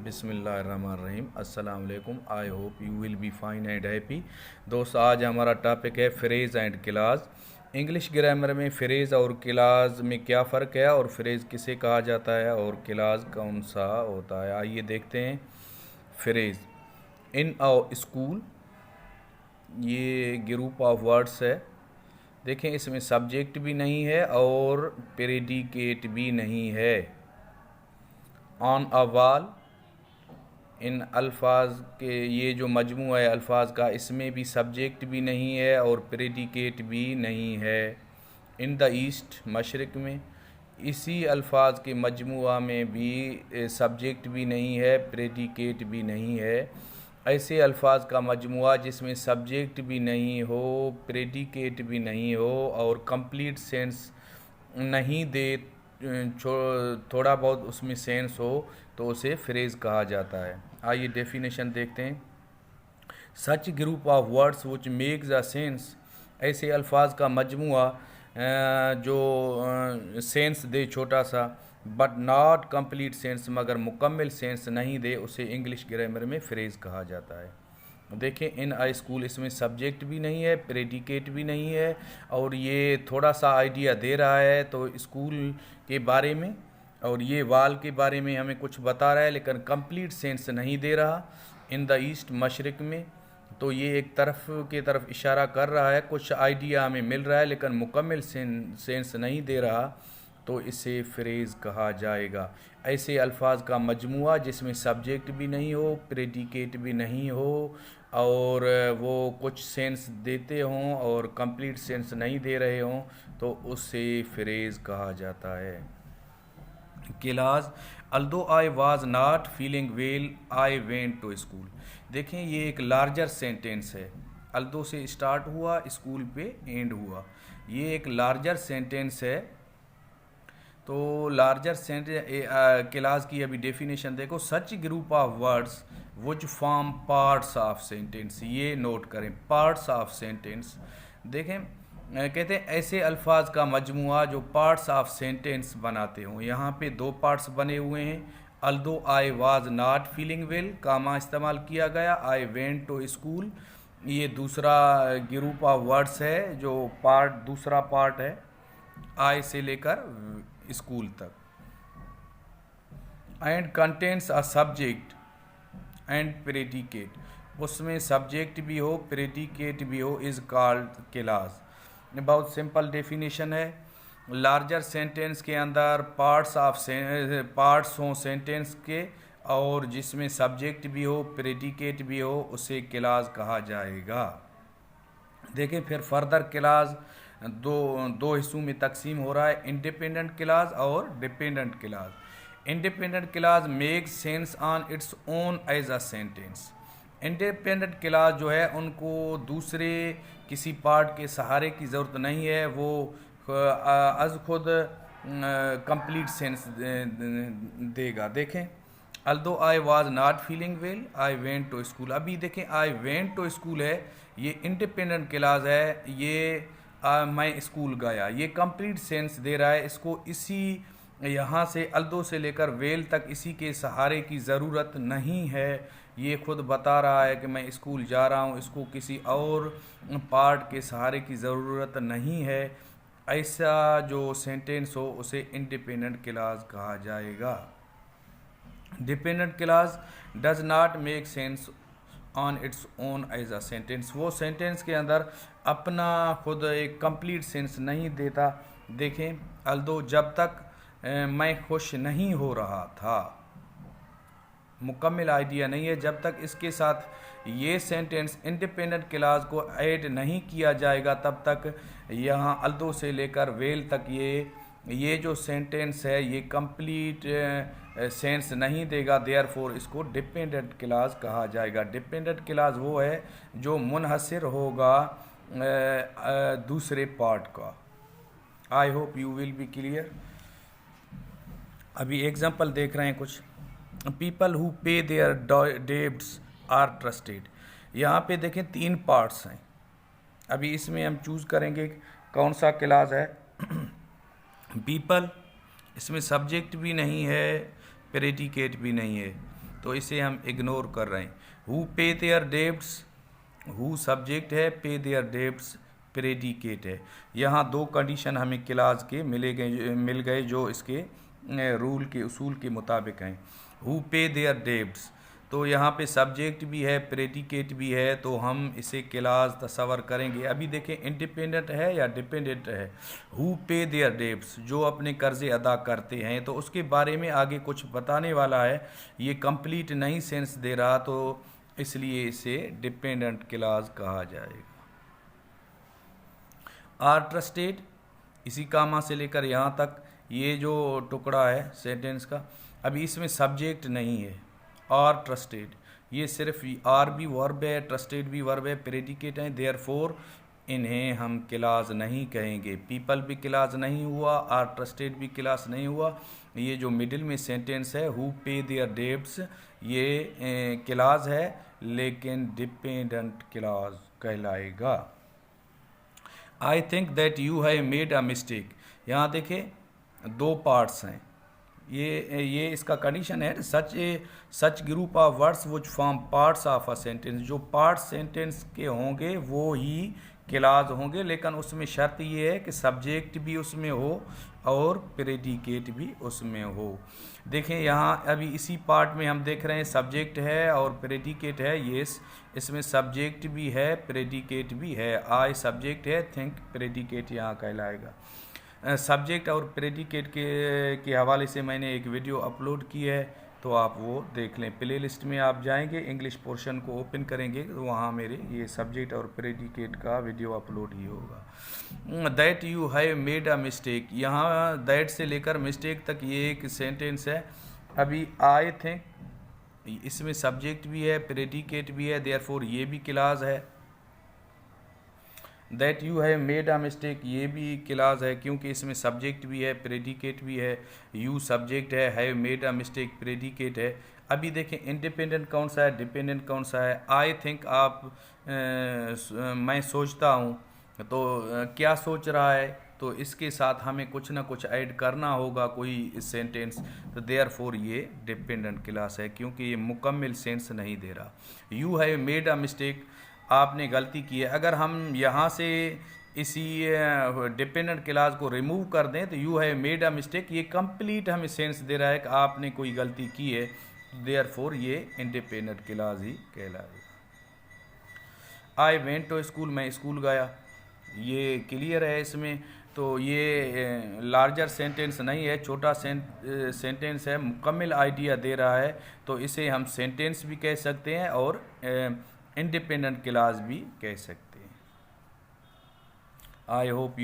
बिस्मिल्लाहिर्रहमानिर्रहीम। अस्सलाम वालेकुम। आई hope you will be fine and happy. दोस्त, आज हमारा टॉपिक है phrase and class. English grammar में फ्रेज और क्लास में क्या फ़र्क है और फ्रेज किसे कहा जाता है और क्लास कौन सा होता है, आइए देखते हैं। फ्रेज इन अ स्कूल, ये ग्रुप ऑफ वर्ड्स है। देखें, इसमें सब्जेक्ट भी नहीं है और प्रेडिकेट भी नहीं है। ऑन अ वॉल, इन अल्फाज के ये जो मजमू है अल्फाज का, इसमें भी सब्जेक्ट भी नहीं है और प्रेडिकेट भी नहीं है। इन द ईस्ट, मशरक़ में, इसी अल्फाज के मजमुआ में भी सब्जेक्ट भी नहीं है, प्रेडिकेट भी नहीं है। ऐसे अल्फाज का मजमुआ जिसमें सब्जेक्ट भी नहीं हो, प्रेडिकेट भी नहीं हो और कंप्लीट सेंस नहीं दे, थोड़ा बहुत उसमें सेंस हो, तो उसे फ्रेज कहा जाता है। आइए डेफिनेशन देखते हैं। Such group of words which makes a sense, ऐसे अल्फाज का मजमुआ जो सेंस दे छोटा सा, बट नॉट कंप्लीट सेंस, मगर मुकम्मल सेंस नहीं दे, उसे इंग्लिश ग्रामर में फ्रेज कहा जाता है। देखें, इन आ स्कूल, इसमें सब्जेक्ट भी नहीं है, प्रेडिकेट भी नहीं है और ये थोड़ा सा आइडिया दे रहा है तो स्कूल के बारे में, और ये वाल के बारे में हमें कुछ बता रहा है, लेकिन कंप्लीट सेंस नहीं दे रहा। इन द ईस्ट, मशरक़ में, तो ये एक तरफ की तरफ इशारा कर रहा है, कुछ आइडिया हमें मिल रहा है लेकिन मुकम्मल सेंस नहीं दे रहा, तो इसे फ्रेज़ कहा जाएगा। ऐसे अल्फाज का मजमुआ जिसमें सब्जेक्ट भी नहीं हो, प्रेडिकेट भी नहीं हो और वो कुछ सेंस देते हों और कंप्लीट सेंस नहीं दे रहे हों, तो उसे फ्रेज़ कहा जाता है। Clause, although I was not feeling well I went to school. देखें, ये एक लार्जर सेंटेंस है। अल्दो से स्टार्ट हुआ, स्कूल पे एंड हुआ, ये एक लार्जर सेंटेंस है। तो लार्जर सेंटेंस क्लास की अभी डेफिनेशन देखो। Such group of words which form parts of sentence, ये नोट करें, पार्ट्स ऑफ सेंटेंस। देखें, कहते हैं ऐसे अल्फाज का मजमुआ जो पार्ट्स ऑफ सेंटेंस बनाते हों। यहाँ पे दो पार्ट्स बने हुए हैं। Although I was not feeling well, comma इस्तेमाल किया गया। आई वेंट टू स्कूल, ये दूसरा ग्रुप ऑफ वर्ड्स है जो दूसरा पार्ट है, आई से लेकर स्कूल तक। And contents a subject and predicate, उसमें सब्जेक्ट भी हो, प्रेडिकेट भी हो, इज़ कॉल्ड क्लास। बहुत सिंपल डेफिनेशन है। लार्जर सेंटेंस के अंदर पार्ट्स हों सेंटेंस के और जिसमें सब्जेक्ट भी हो, प्रेडिकेट भी हो, उसे क्लास कहा जाएगा। देखिए, फिर फर्दर क्लास दो हिस्सों में तकसीम हो रहा है, इंडिपेंडेंट क्लास और dependent clause. Independent clause makes sense on its own as a sentence. Independent clause जो है उनको दूसरे किसी पार्ट के सहारे की ज़रूरत नहीं है, वो अज खुद कंप्लीट सेंस देगा। देखें, although I was not feeling well I went to school, अभी देखें आई वेंट टू स्कूल है, ये इंडिपेंडेंट क्लास है, ये मैं स्कूल गया, ये कंप्लीट सेंस दे रहा है। इसको इसी यहाँ से अल्दो से लेकर वेल तक इसी के सहारे की ज़रूरत नहीं है, ये खुद बता रहा है कि मैं स्कूल जा रहा हूँ, इसको किसी और पार्ट के सहारे की ज़रूरत नहीं है। ऐसा जो सेंटेंस हो उसे इंडिपेंडेंट क्लास कहा जाएगा। Dependent clause does not make sense on its own as a sentence, वो सेंटेंस के अंदर अपना खुद एक कंप्लीट सेंस नहीं देता। देखें, अल्दो जब तक मैं खुश नहीं हो रहा था, मुकम्मल आइडिया नहीं है। जब तक इसके साथ ये सेंटेंस इंडिपेंडेंट क्लास को ऐड नहीं किया जाएगा, तब तक यहाँ अल्दो से लेकर वेल तक ये जो सेंटेंस है ये कंप्लीट सेंस नहीं देगा। देयरफॉर इसको डिपेंडेंट क्लास कहा जाएगा। डिपेंडेंट क्लास वो है जो मुनहसर होगा दूसरे पार्ट का। I hope you will be clear. अभी एग्जांपल देख रहे हैं कुछ। People who pay their debts are trusted, यहाँ पे देखें 3 पार्ट्स हैं। अभी इसमें हम चूज़ करेंगे कौन सा क्लास है। पीपल, इसमें सब्जेक्ट भी नहीं है, प्रेडिकेट भी नहीं है। तो इसे हम इग्नोर कर रहे हैं। Who pay their debts, who subject है, पे देयर डेब्ट्स प्रेडिकेट है। यहाँ दो कंडीशन हमें क्लास के मिल गए जो इसके रूल के उसूल के मुताबिक हैं। हु पे देयर डेब्ट्स, तो यहाँ पे सब्जेक्ट भी है, प्रेडिकेट भी है, तो हम इसे क्लास तस्वर करेंगे। अभी देखें इंडिपेंडेंट है या डिपेंडेंट है। हु पे देयर डेब्ट्स, जो अपने कर्जे अदा करते हैं, तो उसके बारे में आगे कुछ बताने वाला है। ये कंप्लीट नहीं सेंस दे रहा, तो इसलिए इसे डिपेंडेंट क्लास कहा जाएगा। आर ट्रस्टेड, इसी कामा से लेकर यहाँ तक ये जो टुकड़ा है सेंटेंस का, अभी इसमें सब्जेक्ट नहीं है। आर ट्रस्टेड, ये सिर्फ आर भी वर्ब है, ट्रस्टेड भी वर्ब है, प्रेडिकेट है, देयरफॉर इन्हें हम क्लास नहीं कहेंगे। पीपल भी क्लास नहीं हुआ, आर ट्रस्टेड भी क्लास नहीं हुआ। ये जो मिडिल में सेंटेंस है हु पे देयर डेब्ट्स, ये क्लास है लेकिन डिपेंडेंट क्लास कहलाएगा। I think that you have made a mistake, यहाँ देखें दो पार्ट्स हैं। ये इसका कंडीशन है such group of words which form parts of a sentence, जो पार्ट्स सेंटेंस के होंगे वो ही क्लास होंगे, लेकिन उसमें शर्त ये है कि सब्जेक्ट भी उसमें हो और प्रेडिकेट भी उसमें हो। देखें यहाँ अभी इसी पार्ट में हम देख रहे हैं सब्जेक्ट है और प्रेडिकेट है। येस, इसमें सब्जेक्ट भी है, प्रेडिकेट भी है। आई सब्जेक्ट है, थिंक प्रेडिकेट यहाँ कहलाएगा। सब्जेक्ट और प्रेडिकेट के हवाले से मैंने एक वीडियो अपलोड की है, तो आप वो देख लें। प्ले लिस्ट में आप जाएंगे, इंग्लिश पोर्शन को ओपन करेंगे तो वहाँ मेरे ये सब्जेक्ट और प्रेडिकेट का वीडियो अपलोड ही होगा। That you have made a mistake, यहाँ दैट से लेकर मिस्टेक तक ये एक सेंटेंस है। अभी आई थिंक इसमें सब्जेक्ट भी है, प्रेडिकेट भी है, देयरफॉर ये भी क्लास है। That you have made a mistake, ये भी क्लास है क्योंकि इसमें सब्जेक्ट भी है, प्रेडिकेट भी है। यू सब्जेक्ट है, have made a mistake predicate है। अभी देखें इंडिपेंडेंट कौन सा है, डिपेंडेंट कौन सा है। आई थिंक मैं सोचता हूँ, तो क्या सोच रहा है, तो इसके साथ हमें कुछ ना कुछ ऐड करना होगा कोई सेंटेंस, तो देयरफॉर ये डिपेंडेंट क्लास है क्योंकि ये मुकम्मल सेंस नहीं दे रहा। You have made a mistake, आपने गलती की है। अगर हम यहाँ से इसी डिपेंडेंट क्लास को रिमूव कर दें तो you have made a mistake, ये कंप्लीट हमें सेंस दे रहा है कि आपने कोई गलती की है, देयरफॉर ये इंडिपेंडेंट क्लास ही कहलाएगा। आई वेंट टू स्कूल, मैं स्कूल गया, ये क्लियर है इसमें। तो ये लार्जर सेंटेंस नहीं है, छोटा सेंटेंस है, मुकम्मल आइडिया दे रहा है, तो इसे हम सेंटेंस भी कह सकते हैं और इंडिपेंडेंट क्लास भी कह सकते हैं। I hope